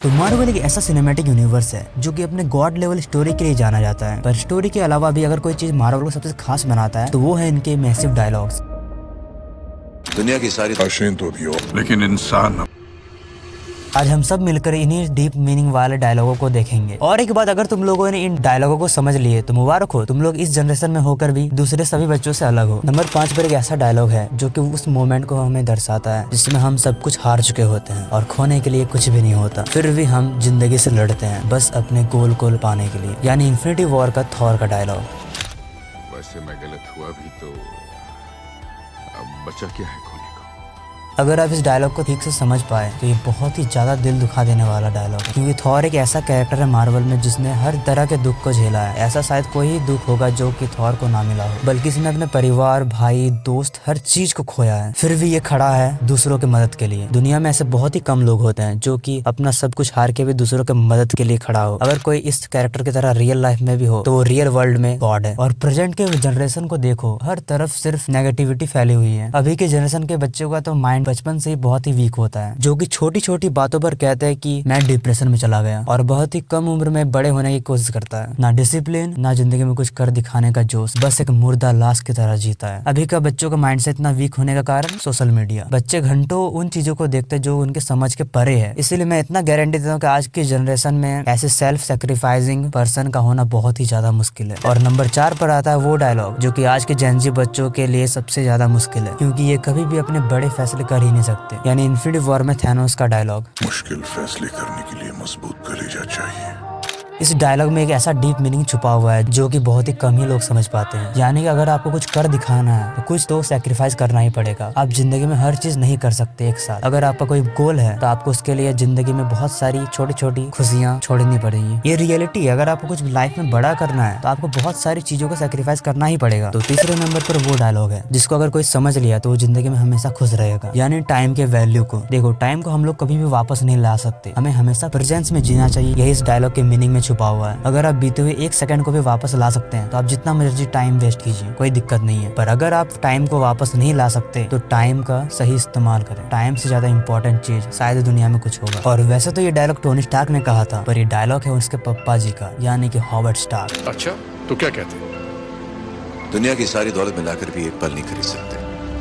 तो मार्वल एक ऐसा सिनेमैटिक यूनिवर्स है जो कि अपने गॉड लेवल स्टोरी के लिए जाना जाता है। पर स्टोरी के अलावा भी अगर कोई चीज मार्वल को सबसे खास बनाता है तो वो है इनके मैसिव डायलॉग्स। दुनिया की सारी लाशें तो भी हो, लेकिन इंसान आज हम सब मिलकर इन्हीं डीप मीनिंग वाले डायलॉगों को देखेंगे। और एक बात, अगर तुम लोगों ने इन डायलॉगों को समझ लिए तो मुबारक हो, तुम लोग इस जनरेशन में होकर भी दूसरे सभी बच्चों से अलग हो। नंबर 5 पर एक ऐसा डायलॉग है जो कि उस मोमेंट को हमें दर्शाता है जिसमें हम सब कुछ हार चुके होते हैं और खोने के लिए कुछ भी नहीं होता, फिर भी हम जिंदगी से लड़ते हैं बस अपने गोल को पाने के लिए, यानी इन्फिनिटी वॉर का थॉर का डायलॉग। वैसे मैं गलत हुआ भी तो अब बचा क्या है खोने को। अगर आप इस डायलॉग को ठीक से समझ पाए तो ये बहुत ही ज्यादा दिल दुखा देने वाला डायलॉग है, क्योंकि थॉर एक ऐसा कैरेक्टर है मार्वल में जिसने हर तरह के दुख को झेला है। ऐसा शायद कोई ही दुख होगा जो कि थॉर को ना मिला हो, बल्कि इसने अपने परिवार, भाई, दोस्त, हर चीज को खोया है, फिर भी ये खड़ा है दूसरों की मदद के लिए। दुनिया में ऐसे बहुत ही कम लोग होते हैं जो कि अपना सब कुछ हार के भी दूसरों की मदद के लिए खड़ा हो। अगर कोई इस कैरेक्टर की तरह रियल लाइफ में भी हो तो वो रियल वर्ल्ड में गॉड है। और प्रेजेंट के जनरेशन को देखो, हर तरफ सिर्फ नेगेटिविटी फैली हुई है। अभी के जनरेशन के बच्चों का तो माइंड बचपन से ही बहुत वीक होता है, जो कि छोटी छोटी बातों पर कहते हैं कि मैं डिप्रेशन में चला गया, और बहुत ही कम उम्र में बड़े होने की कोशिश करता है। ना डिसिप्लिन, ना जिंदगी में कुछ कर दिखाने का जोश, बस एक मुर्दा लाश की तरह जीता है। अभी का बच्चों का माइंडसेट इतना वीक होने का कारण सोशल मीडिया। बच्चे घंटों उन चीजों को देखते हैं जो उनके समझ के परे है। इसीलिए मैं इतना गारंटी देता हूँ कि आज की जनरेशन में ऐसे सेल्फ सेक्रीफाइसिंग पर्सन का होना बहुत ही ज्यादा मुश्किल है। और नंबर 4 पर आता है वो डायलॉग जो कि आज के जेनजी बच्चों के लिए सबसे ज्यादा मुश्किल है, क्योंकि ये कभी भी अपने बड़े फैसले कर ही नहीं सकते, यानी इन्फिनिटी वॉर में थैनोस का डायलॉग। मुश्किल फैसले करने के लिए मजबूत कलेजा चाहिए। इस डायलॉग में एक ऐसा डीप मीनिंग छुपा हुआ है जो कि बहुत ही कम ही लोग समझ पाते हैं। यानी कि अगर आपको कुछ कर दिखाना है तो कुछ तो सैक्रिफाइस करना ही पड़ेगा। आप जिंदगी में हर चीज नहीं कर सकते एक साथ। अगर आपका कोई गोल है तो आपको उसके लिए जिंदगी में बहुत सारी छोटी छोटी खुशियां छोड़नी पड़ेंगी। ये रियलिटी है। अगर आपको कुछ लाइफ में बड़ा करना है तो आपको बहुत सारी चीजों को सैक्रिफाइस करना ही पड़ेगा। तो तीसरे नंबर पर वो डायलॉग है जिसको अगर कोई समझ लिया तो वो जिंदगी में हमेशा खुश रहेगा, यानी टाइम के वैल्यू को। देखो, टाइम को हम लोग कभी भी वापस नहीं ला सकते, हमें हमेशा प्रेजेंस में जीना चाहिए। यही इस डायलॉग के मीनिंग में छुपा हुआ है। अगर आप बीते हुए 1 सेकंड को भी वापस ला सकते हैं तो आप जितना मर्जी टाइम वेस्ट कीजिए, कोई दिक्कत नहीं है। पर अगर आप टाइम को वापस नहीं ला सकते तो टाइम का सही इस्तेमाल करें। टाइम से ज्यादा इंपॉर्टेंट चीज शायद दुनिया में कुछ होगा। और वैसे तो ये डायलॉग टोनी स्टार्क ने कहा था, पर ये डायलॉग है उसके पप्पा जी का, यानी कि हॉवर्ड स्टार्क। अच्छा, तो क्या कहते हैं? दुनिया की सारी दौलत मिलाकर भी एक पल नहीं खरीद सकते।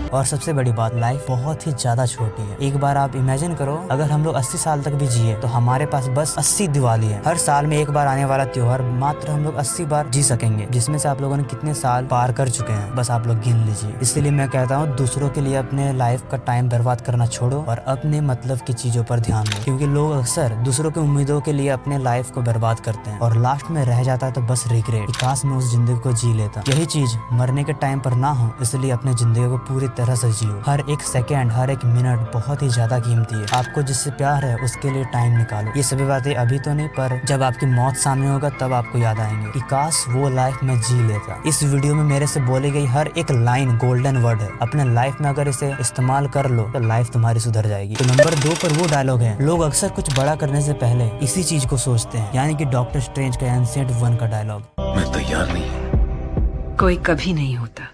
और सबसे बड़ी बात, लाइफ बहुत ही ज्यादा छोटी है। एक बार आप इमेजिन करो, अगर हम लोग 80 साल तक भी जिए तो हमारे पास बस 80 दिवाली है। हर साल में एक बार आने वाला त्योहार मात्र हम लोग 80 बार जी सकेंगे, जिसमें से आप लोगों ने कितने साल पार कर चुके हैं बस आप लोग गिन लीजिए। इसलिए मैं कहता हूँ दूसरों के लिए अपने लाइफ का टाइम बर्बाद करना छोड़ो और अपने मतलब की चीजों पर ध्यान दो, क्योंकि लोग अक्सर दूसरों की उम्मीदों के लिए अपने लाइफ को बर्बाद करते हैं और लास्ट में रह जाता है तो बस रिग्रेट, काश मैं उस जिंदगी को जी लेता। यही चीज मरने के टाइम पर ना हो, इसलिए अपने जिंदगी को पूरी तरह से जियो। हर एक सेकेंड, हर एक मिनट बहुत ही ज्यादा कीमती है। आपको जिससे प्यार है उसके लिए टाइम निकालो। ये सभी बातें अभी तो नहीं, पर जब आपकी मौत सामने होगा तब आपको याद आएंगे कि काश वो लाइफ में जी लेता। इस वीडियो में मेरे से बोली गई हर एक लाइन गोल्डन वर्ड है। अपने लाइफ में अगर इसे इस्तेमाल कर लो तो लाइफ तुम्हारी सुधर जाएगी। तो नंबर 2 पर वो डायलॉग है, लोग अक्सर कुछ बड़ा करने से पहले इसी चीज को सोचते हैं, यानी कि डॉक्टर स्ट्रेंज का एंशिएंट 1 का डायलॉग। मैं तैयार नहीं। कोई कभी नहीं होता।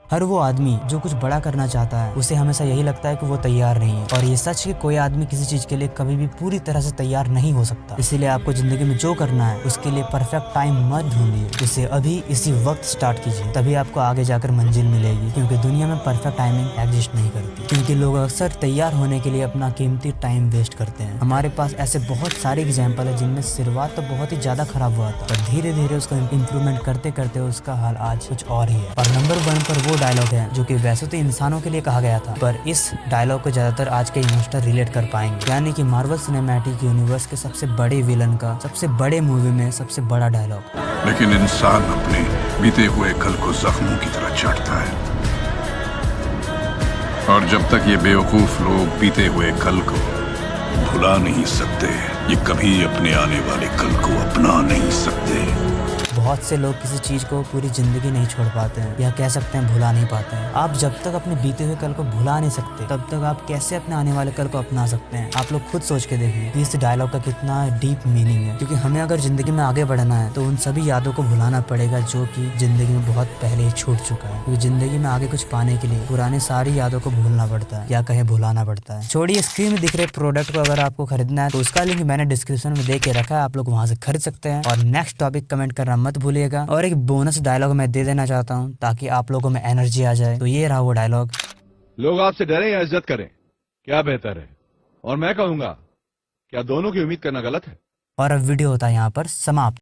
हर वो आदमी जो कुछ बड़ा करना चाहता है उसे हमेशा यही लगता है कि वो तैयार नहीं है, और ये सच है कि कोई आदमी किसी चीज के लिए कभी भी पूरी तरह से तैयार नहीं हो सकता। इसीलिए आपको जिंदगी में जो करना है उसके लिए परफेक्ट टाइम मत ढूंढिए, उसे अभी इसी वक्त स्टार्ट कीजिए, तभी आपको आगे जाकर मंजिल मिलेगी। क्योंकि दुनिया में परफेक्ट टाइमिंग एग्जिस्ट नहीं करती, क्योंकि लोग अक्सर तैयार होने के लिए अपना कीमती टाइम वेस्ट करते हैं। हमारे पास ऐसे बहुत सारे एग्जाम्पल है जिनमें शुरुआत तो बहुत ही ज्यादा खराब हुआ था, पर धीरे धीरे उसका इम्प्रूवमेंट करते करते उसका हाल आज कुछ और ही है। और नंबर 1 पर वो डायलॉग है जो कि वैसे तो इंसानों के लिए कहा गया था, पर इस डायलॉग को ज्यादातर आज के यंगस्टर रिलेट कर पाएंगे, यानी कि मार्वल सिनेमैटिक यूनिवर्स के सबसे बड़े विलन का सबसे बड़े मूवी में सबसे बड़ा डायलॉग। लेकिन इंसान अपने बीते हुए कल को जख्मों की तरह चाटता है, और जब तक ये बेवकूफ लोग बीते हुए कल को भुला नहीं सकते, ये कभी अपने आने वाले कल को अपना नहीं सकते। बहुत से लोग किसी चीज को पूरी जिंदगी नहीं छोड़ पाते हैं, या कह सकते हैं भुला नहीं पाते हैं। आप जब तक अपने बीते हुए कल को भुला नहीं सकते, तब तक आप कैसे अपने आने वाले कल को अपना सकते हैं? आप लोग खुद सोच के देखिए कि इस डायलॉग का कितना डीप मीनिंग है। क्योंकि हमें अगर जिंदगी में आगे बढ़ना है तो उन सभी यादों को भुलाना पड़ेगा जो कि जिंदगी में बहुत पहले ही छूट चुका है। क्योंकि जिंदगी में आगे कुछ पाने के लिए पुरानी सारी यादों को भूलना पड़ता है, या कहे भुलाना पड़ता है। छोड़िए, स्क्रीन में दिख रहे प्रोडक्ट को अगर आपको खरीदना है तो उसका लिंक मैंने डिस्क्रिप्शन में दे के रखा है, आप लोग वहां से खरीद सकते हैं। और नेक्स्ट टॉपिक कमेंट करना मत भूलिएगा। और एक बोनस डायलॉग मैं दे देना चाहता हूँ ताकि आप लोगों में एनर्जी आ जाए। तो ये रहा वो डायलॉग। लोग आपसे डरें या इज्जत करें, क्या बेहतर है? और मैं कहूंगा, क्या दोनों की उम्मीद करना गलत है? और अब वीडियो होता है यहाँ पर समाप्त।